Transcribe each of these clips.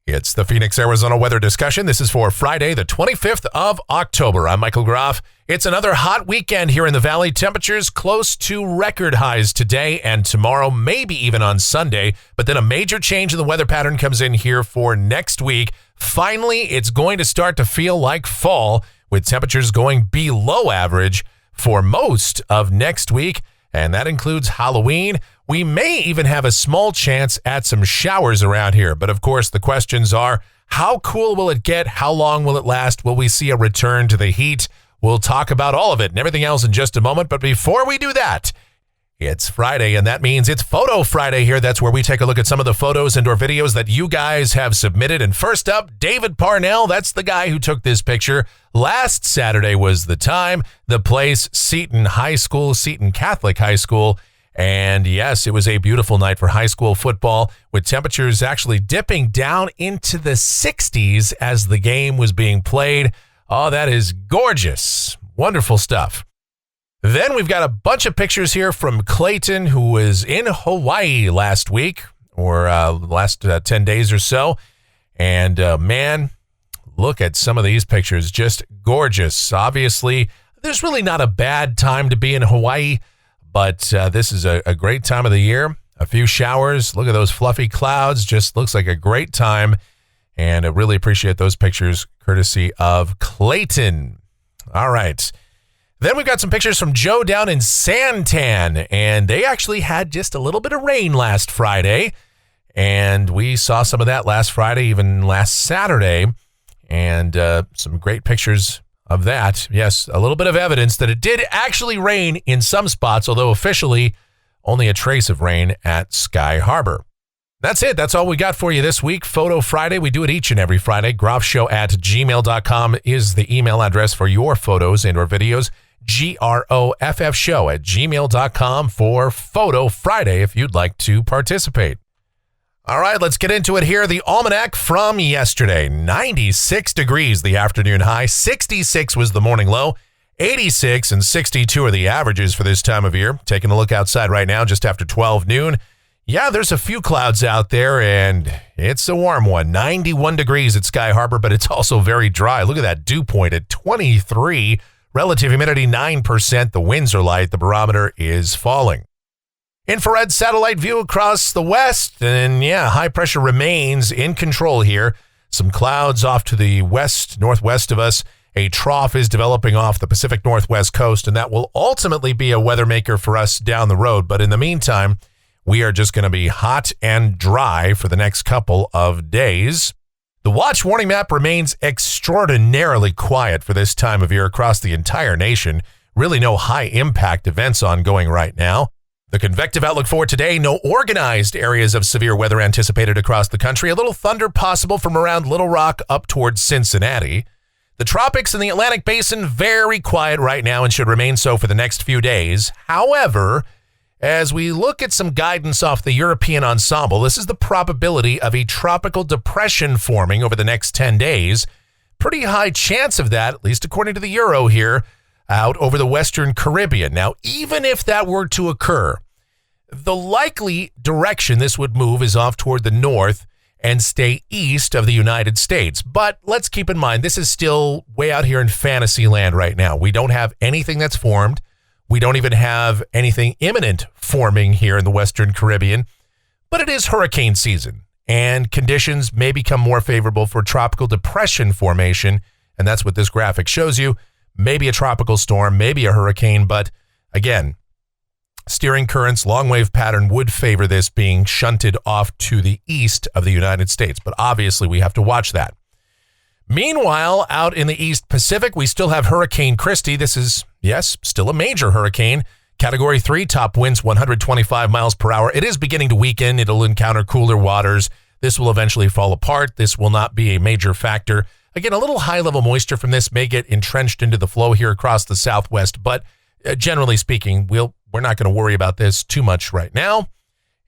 It's the Phoenix, Arizona weather discussion. This is for Friday, the 25th of October. I'm Michael Groff. It's another hot weekend here in the Valley. Temperatures close to record highs today and tomorrow, maybe even on Sunday. But then a major change in the weather pattern comes in here for next week. Finally, it's going to start to feel like fall, with temperatures going below average for most of next week. And that includes Halloween. We may even have a small chance at some showers around here. But of course, the questions are, how cool will it get? How long will it last? Will we see a return to the heat? We'll talk about all of it and everything else in just a moment. But before we do that, it's Friday, and that means it's Photo Friday here. That's where we take a look at some of the photos and or videos that you guys have submitted. And first up, David Parnell. That's the guy who took this picture. Last Saturday was the time, the place, Seton High School, Seton Catholic High School. And yes, it was a beautiful night for high school football, with temperatures actually dipping down into the 60s as the game was being played. Oh, that is gorgeous. Wonderful stuff. Then we've got a bunch of pictures here from Clayton, who was in Hawaii last week, or last 10 days or so. And man, look at some of these pictures. Just gorgeous. Obviously, there's really not a bad time to be in Hawaii, but this is a great time of the year. A few showers. Look at those fluffy clouds. Just looks like a great time. And I really appreciate those pictures, courtesy of Clayton. All right. Then we've got some pictures from Joe down in Santan, and they actually had just a little bit of rain last Friday, and we saw some of that last Friday, even last Saturday, and some great pictures of that. Yes, a little bit of evidence that it did actually rain in some spots, although officially only a trace of rain at Sky Harbor. That's it. That's all we got for you this week. Photo Friday. We do it each and every Friday. groffshow@gmail.com is the email address for your photos and or videos. GROFFshow@gmail.com for Photo Friday if you'd like to participate. All right, let's get into it here. The almanac from yesterday. 96 degrees the afternoon high. 66 was the morning low. 86 and 62 are the averages for this time of year. Taking a look outside right now just after 12 noon. Yeah, there's a few clouds out there, and it's a warm one. 91 degrees at Sky Harbor, but it's also very dry. Look at that dew point at 23. Relative humidity 9%. The winds are light. The barometer is falling. Infrared satellite view across the west. And yeah, high pressure remains in control here. Some clouds off to the west, northwest of us. A trough is developing off the Pacific Northwest coast, and that will ultimately be a weather maker for us down the road. But in the meantime, we are just going to be hot and dry for the next couple of days. The watch warning map remains extraordinarily quiet for this time of year across the entire nation. Really no high impact events ongoing right now. The convective outlook for today, no organized areas of severe weather anticipated across the country. A little thunder possible from around Little Rock up towards Cincinnati. The tropics and the Atlantic Basin, very quiet right now and should remain so for the next few days. However, as we look at some guidance off the European ensemble, this is the probability of a tropical depression forming over the next 10 days. Pretty high chance of that, at least according to the Euro here, out over the Western Caribbean. Now, even if that were to occur, the likely direction this would move is off toward the north and stay east of the United States. But let's keep in mind, this is still way out here in fantasy land right now. We don't have anything that's formed. We don't even have anything imminent forming here in the Western Caribbean, but it is hurricane season, and conditions may become more favorable for tropical depression formation, and that's what this graphic shows you. Maybe a tropical storm, maybe a hurricane, but again, steering currents, long wave pattern would favor this being shunted off to the east of the United States, but obviously we have to watch that. Meanwhile, out in the East Pacific, we still have Hurricane Christy. This is, yes, still a major hurricane. Category 3, top winds 125 miles per hour. It is beginning to weaken. It'll encounter cooler waters. This will eventually fall apart. This will not be a major factor. Again, a little high-level moisture from this may get entrenched into the flow here across the southwest, but generally speaking, we're not going to worry about this too much right now.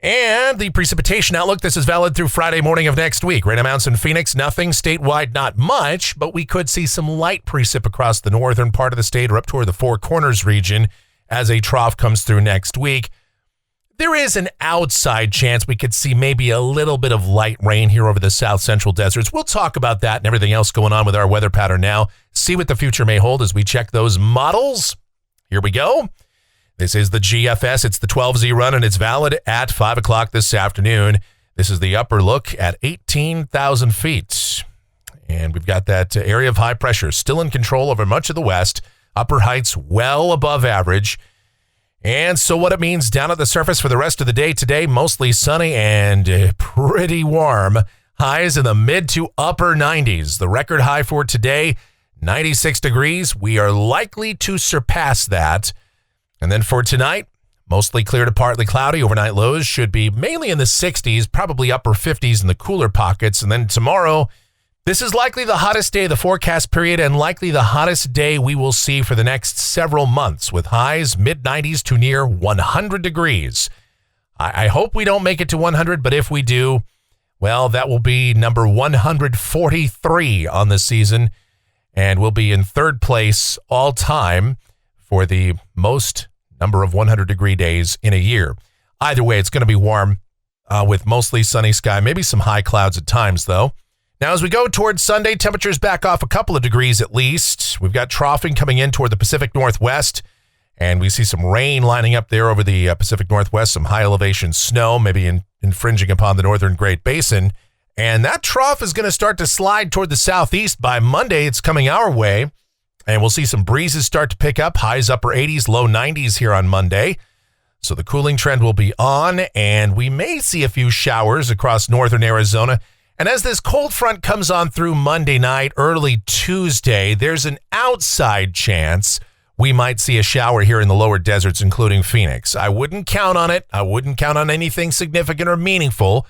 And the precipitation outlook, this is valid through Friday morning of next week. Rain amounts in Phoenix, nothing. Statewide, not much, but we could see some light precip across the northern part of the state or up toward the Four Corners region as a trough comes through next week. There is an outside chance we could see maybe a little bit of light rain here over the south central deserts. We'll talk about that and everything else going on with our weather pattern now. See what the future may hold as we check those models. Here we go. This is the GFS. It's the 12Z run, and it's valid at 5 o'clock this afternoon. This is the upper look at 18,000 feet. And we've got that area of high pressure still in control over much of the west. Upper heights well above average. And so what it means down at the surface for the rest of the day today, mostly sunny and pretty warm. Highs in the mid to upper 90s. The record high for today, 96 degrees. We are likely to surpass that. And then for tonight, mostly clear to partly cloudy. Overnight lows should be mainly in the 60s, probably upper 50s in the cooler pockets. And then tomorrow, this is likely the hottest day of the forecast period and likely the hottest day we will see for the next several months, with highs mid-90s to near 100 degrees. I hope we don't make it to 100, but if we do, well, that will be number 143 on the season, and we'll be in third place all time for the most number of 100-degree days in a year. Either way, it's going to be warm with mostly sunny sky, maybe some high clouds at times, though. Now, as we go towards Sunday, temperatures back off a couple of degrees at least. We've got troughing coming in toward the Pacific Northwest, and we see some rain lining up there over the Pacific Northwest, some high elevation snow, maybe infringing upon the northern Great Basin. And that trough is going to start to slide toward the southeast by Monday. It's coming our way, and we'll see some breezes start to pick up, highs upper 80s, low 90s here on Monday. So the cooling trend will be on, and we may see a few showers across northern Arizona. And as this cold front comes on through Monday night, early Tuesday, there's an outside chance we might see a shower here in the lower deserts, including Phoenix. I wouldn't count on it. I wouldn't count on anything significant or meaningful,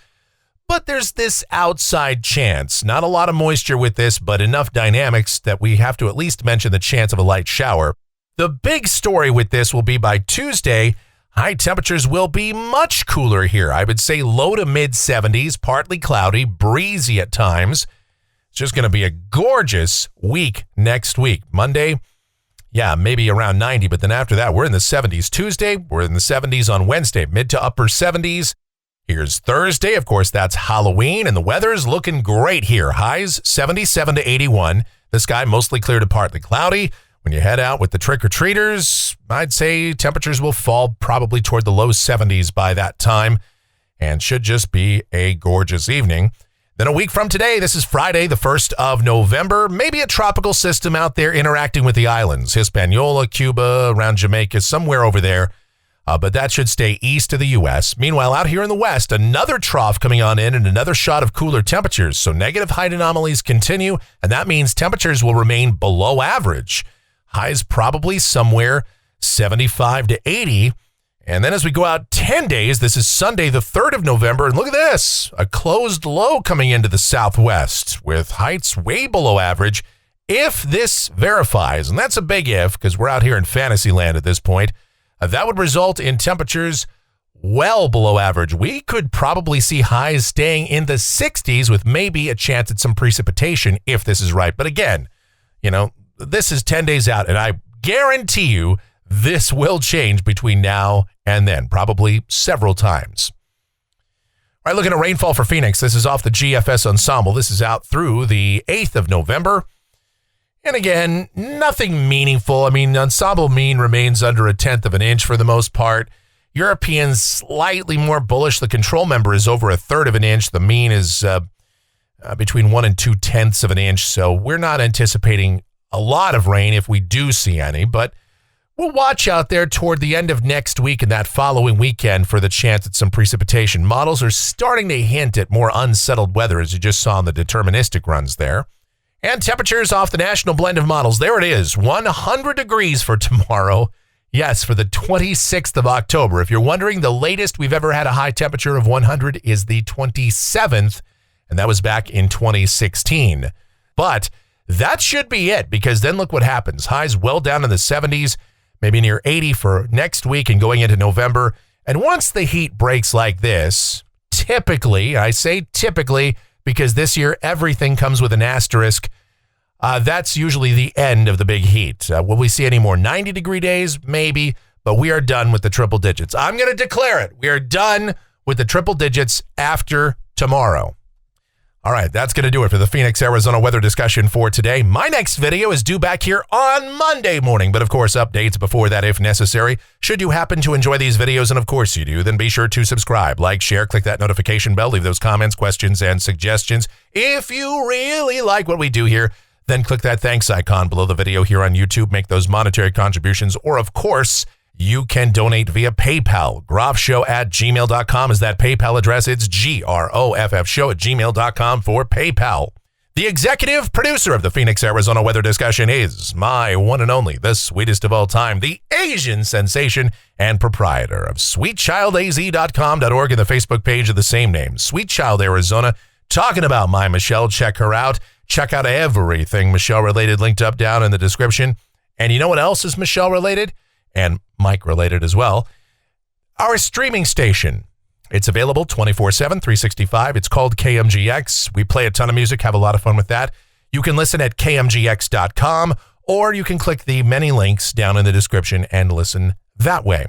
but there's this outside chance. Not a lot of moisture with this, but enough dynamics that we have to at least mention the chance of a light shower. The big story with this will be by Tuesday, high temperatures will be much cooler here. I would say low to mid 70s, partly cloudy, breezy at times. It's just going to be a gorgeous week next week. Monday, yeah, maybe around 90, but then after that, we're in the 70s. Tuesday, we're in the 70s on Wednesday, mid to upper 70s. Here's Thursday. Of course, that's Halloween, and the weather's looking great here. Highs 77 to 81. The sky mostly clear to partly cloudy. When you head out with the trick-or-treaters, I'd say temperatures will fall probably toward the low 70s by that time and should just be a gorgeous evening. Then a week from today, this is Friday, the 1st of November, maybe a tropical system out there interacting with the islands, Hispaniola, Cuba, around Jamaica, somewhere over there, but that should stay east of the U.S. Meanwhile, out here in the west, another trough coming on in and another shot of cooler temperatures, so negative height anomalies continue, and that means temperatures will remain below average. Highs probably somewhere 75 to 80. And then as we go out 10 days, this is Sunday, the 3rd of November. And look at this, a closed low coming into the southwest with heights way below average. If this verifies, and that's a big if because we're out here in fantasy land at this point, that would result in temperatures well below average. We could probably see highs staying in the 60s with maybe a chance at some precipitation if this is right. But again, this is 10 days out, and I guarantee you this will change between now and then, probably several times. All right, looking at rainfall for Phoenix. This is off the GFS ensemble. This is out through the 8th of November. And again, nothing meaningful. I mean, ensemble mean remains under 1/10 of an inch for the most part. Europeans slightly more bullish. The control member is over 1/3 of an inch. The mean is between 1 and 2/10 of an inch. So we're not anticipating a lot of rain if we do see any, but we'll watch out there toward the end of next week and that following weekend for the chance at some precipitation. Models are starting to hint at more unsettled weather, as you just saw in the deterministic runs there. And temperatures off the national blend of models. There it is, 100 degrees for tomorrow. Yes, for the 26th of October. If you're wondering, the latest we've ever had a high temperature of 100 is the 27th, and that was back in 2016. But that should be it, because then look what happens. Highs well down in the 70s, maybe near 80 for next week and going into November. And once the heat breaks like this, typically, I say typically, because this year everything comes with an asterisk, that's usually the end of the big heat. Will we see any more 90-degree days? Maybe. but we are done with the triple digits. I'm going to declare it. We are done with the triple digits after tomorrow. All right, that's going to do it for the Phoenix, Arizona weather discussion for today. My next video is due back here on Monday morning, but of course, updates before that if necessary. Should you happen to enjoy these videos, and of course you do, then be sure to subscribe, like, share, click that notification bell, leave those comments, questions, and suggestions. If you really like what we do here, then click that thanks icon below the video here on YouTube, make those monetary contributions, or of course, you can donate via PayPal. groffshow@gmail.com is that PayPal address. It's groffshow@gmail.com for PayPal. The executive producer of the Phoenix, Arizona weather discussion is my one and only, the sweetest of all time, the Asian sensation and proprietor of sweetchildaz.com.org and the Facebook page of the same name, Sweet Child Arizona. Talking about my Michelle, check her out. Check out everything Michelle related linked up down in the description. And you know what else is Michelle related? And Mike related as well. Our streaming station. It's available 24/7, 365. It's called KMGX. We play a ton of music, have a lot of fun with that. You can listen at kmgx.com, or you can click the many links down in the description and listen that way.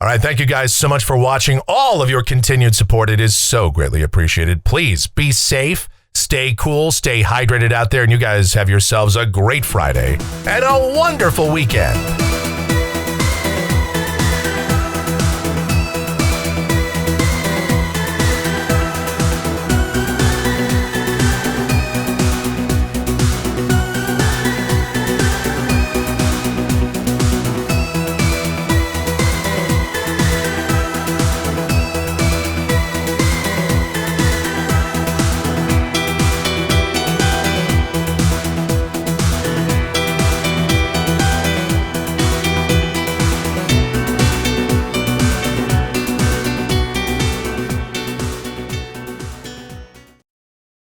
All right, thank you guys so much for watching. All of your continued support, it is so greatly appreciated. Please be safe, stay cool, stay hydrated out there, and you guys have yourselves a great Friday and a wonderful weekend.